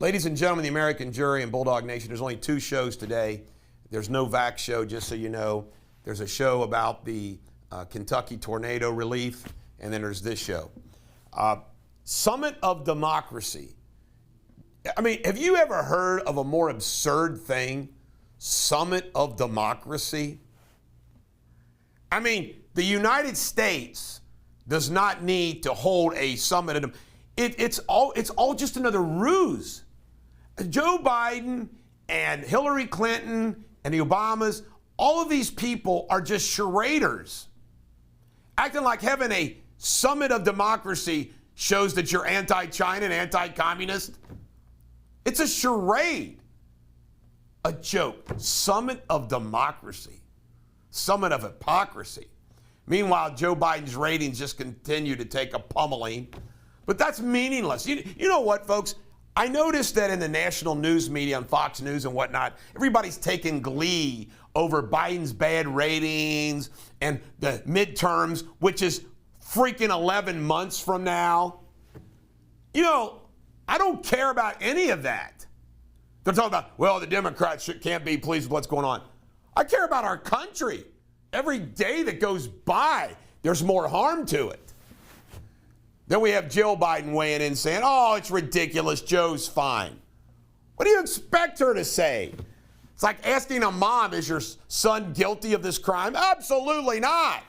Ladies and gentlemen, the American jury and Bulldog Nation, there's only two shows today. There's no vax show, just so you know. There's a show about the Kentucky tornado relief, and then there's this show. Summit of Democracy. I mean, have you ever heard of a more absurd thing? Summit of Democracy? I mean, the United States does not need to hold a summit. It's all just another ruse. Joe Biden and Hillary Clinton and the Obamas, all of these people are just charaders. Acting like having a summit of democracy shows that you're anti-China and anti-communist. It's a charade. A joke. Summit of democracy. Summit of hypocrisy. Meanwhile, Joe Biden's ratings just continue to take a pummeling. But that's meaningless. You know what, folks? I noticed that in the national news media on Fox News and whatnot, everybody's taking glee over Biden's bad ratings and the midterms, which is freaking 11 months from now. You know, I don't care about any of that. They're talking about, well, the Democrats can't be pleased with what's going on. I care about our country. Every day that goes by, there's more harm to it. Then we have Jill Biden weighing in saying, oh, it's ridiculous, Joe's fine. What do you expect her to say? It's like asking a mom, is your son guilty of this crime? Absolutely not.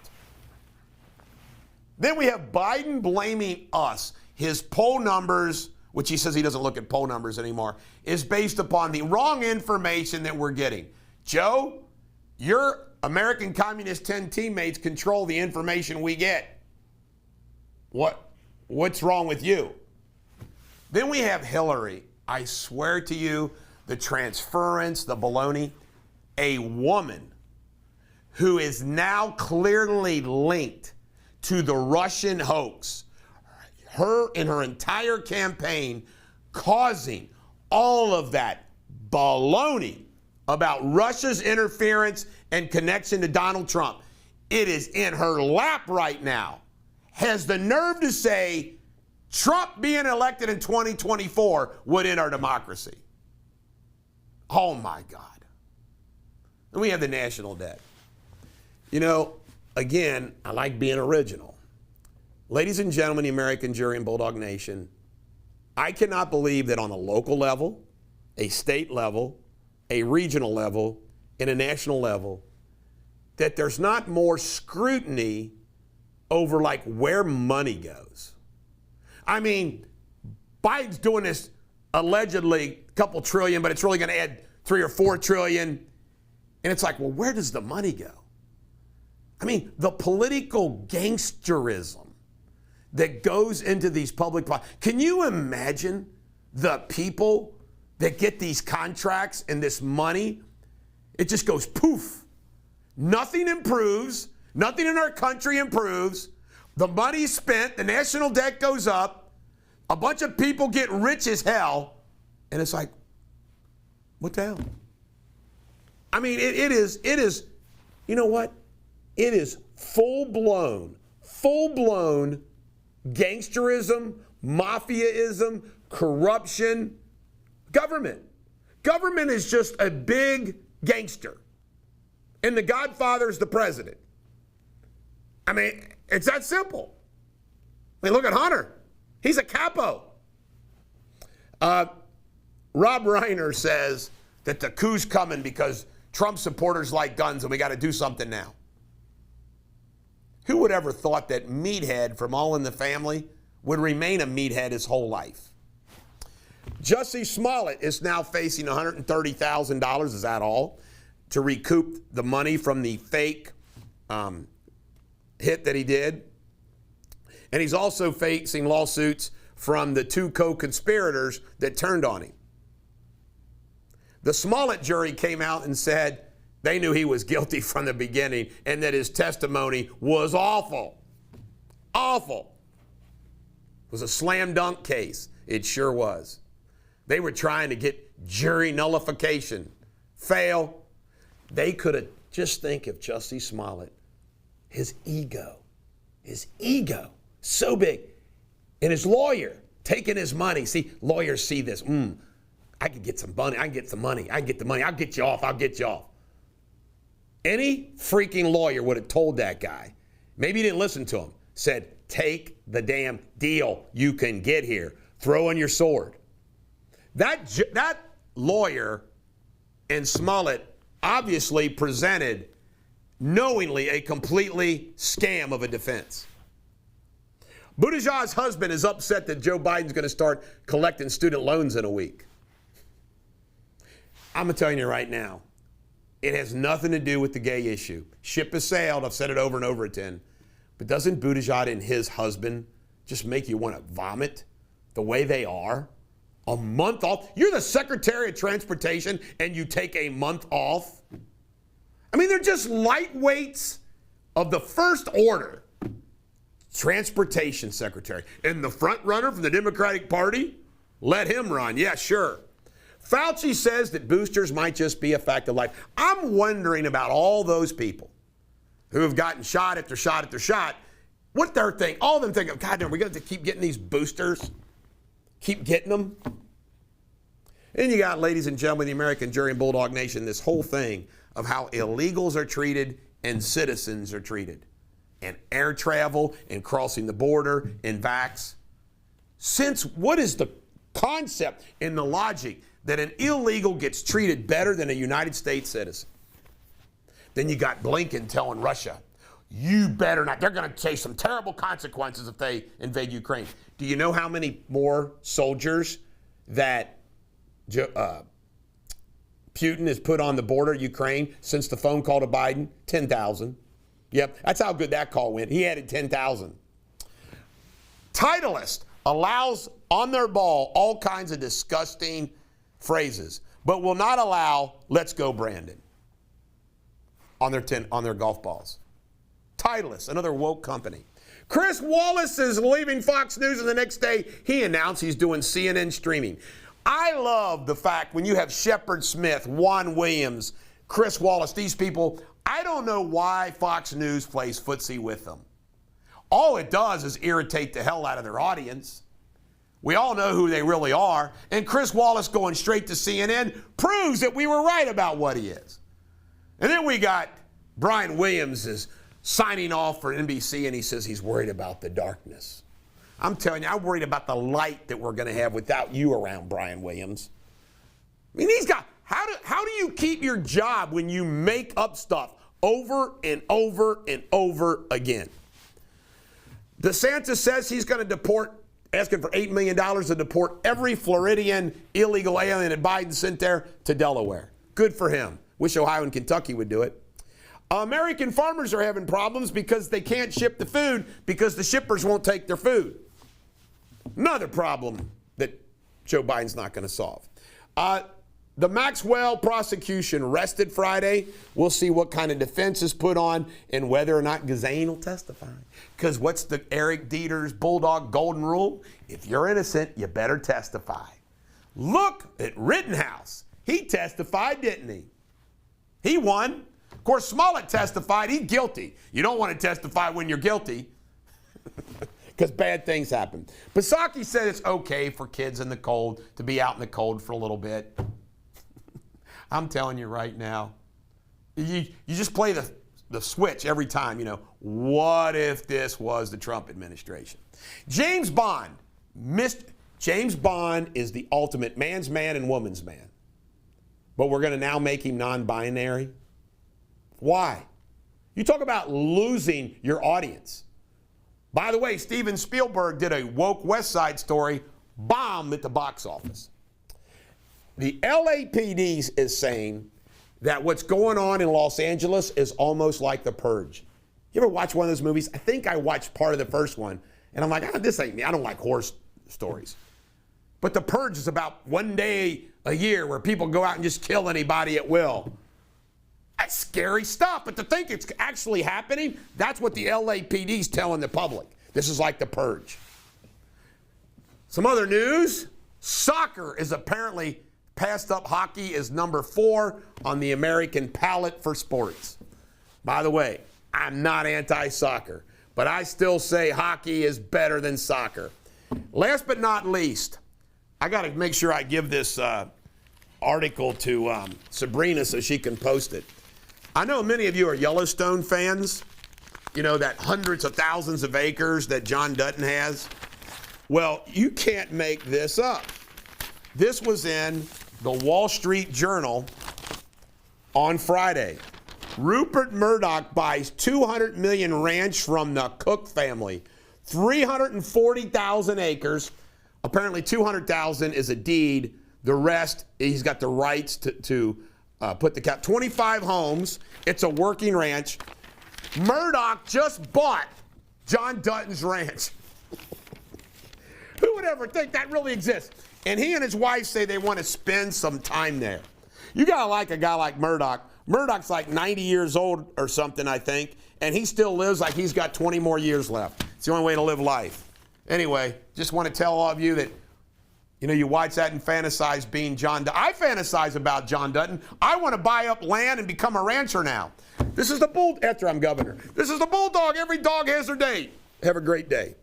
Then we have Biden blaming us. His poll numbers, which he says he doesn't look at poll numbers anymore, is based upon the wrong information that we're getting. Joe, your American Communist 10 teammates control the information we get. What's wrong with you? Then we have Hillary. I swear to you, the transference, the baloney, a woman who is now clearly linked to the Russian hoax, her and her entire campaign causing all of that baloney about Russia's interference and connection to Donald Trump. It is in her lap right now. Has the nerve to say Trump being elected in 2024 would end our democracy. Oh my God. And we have the national debt. You know, again, I like being original. Ladies and gentlemen, the American jury and Bulldog Nation, I cannot believe that on a local level, a state level, a regional level, and a national level, that there's not more scrutiny over like where money goes. I mean, Biden's doing this allegedly a couple trillion, but it's really going to add 3 or 4 trillion. And it's like, well, where does the money go? I mean, the political gangsterism that goes into these public, can you imagine the people that get these contracts and this money? It just goes poof. Nothing improves. Nothing in our country improves. The money's spent. The national debt goes up. A bunch of people get rich as hell. And it's like, what the hell? I mean, it is, you know what? It is full-blown gangsterism, mafiaism, corruption, government. Government is just a big gangster. And the godfather is the president. I mean, it's that simple. I mean, look at Hunter. He's a capo. Rob Reiner says that the coup's coming because Trump supporters like guns and we got to do something now. Who would ever thought that meathead from All in the Family would remain a meathead his whole life? Jussie Smollett is now facing $130,000, is that all, to recoup the money from the fake hit that he did. And he's also facing lawsuits from the 2 co-conspirators that turned on him. The Smollett jury came out and said they knew he was guilty from the beginning and that his testimony was awful. Awful. It was a slam dunk case. It sure was. They were trying to get jury nullification. Fail. They could have, just think of Jussie Smollett, his ego, so big. And his lawyer taking his money. See, lawyers see this. I can get some money. I can get some money. I can get the money. I'll get you off. I'll get you off. Any freaking lawyer would have told that guy, maybe he didn't listen to him, said, take the damn deal you can get here. Throw in your sword. That lawyer and Smollett obviously presented knowingly a completely scam of a defense. Buttigieg's husband is upset that Joe Biden's going to start collecting student loans in a week. I'm going to tell you right now, it has nothing to do with the gay issue. Ship has sailed. I've said it over and over again. But doesn't Buttigieg and his husband just make you want to vomit the way they are? A month off? You're the Secretary of Transportation and you take a month off? I mean, they're just lightweights of the first order. Transportation Secretary. And the front runner from the Democratic Party? Let him run. Yeah, sure. Fauci says that boosters might just be a fact of life. I'm wondering about all those people who have gotten shot after shot after shot, what they're thinking. All of them thinking, God damn, we're going to keep getting these boosters? Keep getting them? And you got, ladies and gentlemen, the American jury and Bulldog Nation, this whole thing of how illegals are treated and citizens are treated. And air travel and crossing the border and vax. Since what is the concept and the logic that an illegal gets treated better than a United States citizen? Then you got Blinken telling Russia, you better not. They're going to face some terrible consequences if they invade Ukraine. Do you know how many more soldiers that Putin has put on the border of Ukraine since the phone call to Biden? 10,000. Yep, that's how good that call went. He added 10,000. Titleist allows on their ball all kinds of disgusting phrases, but will not allow "Let's go, Brandon" on their golf balls. Titleist, another woke company. Chris Wallace is leaving Fox News, and the next day he announced he's doing CNN streaming. I love the fact when you have Shepard Smith, Juan Williams, Chris Wallace, these people, I don't know why Fox News plays footsie with them. All it does is irritate the hell out of their audience. We all know who they really are. And Chris Wallace going straight to CNN proves that we were right about what he is. And then we got Brian Williams is signing off for NBC, and he says he's worried about the darkness. I'm telling you, I'm worried about the light that we're going to have without you around, Brian Williams. I mean, these guys, how do you keep your job when you make up stuff over and over and over again? DeSantis says he's going to deport, asking for $8 million to deport every Floridian illegal alien that Biden sent there to Delaware. Good for him. Wish Ohio and Kentucky would do it. American farmers are having problems because they can't ship the food because the shippers won't take their food. Another problem that Joe Biden's not going to solve. The Maxwell prosecution rested Friday. We'll see what kind of defense is put on and whether or not Ghislaine will testify. Because what's the Eric Deters Bulldog golden rule? If you're innocent, you better testify. Look at Rittenhouse. He testified, didn't he? He won. Of course, Smollett testified. He's guilty. You don't want to testify when you're guilty because bad things happen. Psaki said it's okay for kids in the cold to be out in the cold for a little bit. I'm telling you right now, you just play the switch every time, you know, what if this was the Trump administration? James Bond is the ultimate man's man and woman's man. But we're going to now make him non-binary? Why? You talk about losing your audience. By the way, Steven Spielberg did a woke West Side Story, bombed at the box office. The LAPD is saying that what's going on in Los Angeles is almost like the Purge. You ever watch one of those movies? I think I watched part of the first one, and I'm like, this ain't me. I don't like horror stories. But the Purge is about one day a year where people go out and just kill anybody at will. That's scary stuff, but to think it's actually happening, that's what the LAPD's telling the public. This is like the Purge. Some other news, soccer is apparently passed up hockey as number 4 on the American palette for sports. By the way, I'm not anti-soccer, but I still say hockey is better than soccer. Last but not least, I got to make sure I give this article to Sabrina so she can post it. I know many of you are Yellowstone fans. You know, that hundreds of thousands of acres that John Dutton has. Well, you can't make this up. This was in the Wall Street Journal on Friday. Rupert Murdoch buys 200 million ranch from the Cook family. 340,000 acres. Apparently 200,000 is a deed. The rest, he's got the rights to put the cap. 25 homes. It's a working ranch. Murdoch just bought John Dutton's ranch. Who would ever think that really exists? And he and his wife say they want to spend some time there. You gotta like a guy like Murdoch. Murdoch's like 90 years old or something, I think, and he still lives like he's got 20 more years left. It's the only way to live life. Anyway, just want to tell all of you that, you know, you watch that and fantasize being John Dutton. I fantasize about John Dutton. I want to buy up land and become a rancher now. This is the Bulldog, after I'm governor. This is the Bulldog. Every dog has their day. Have a great day.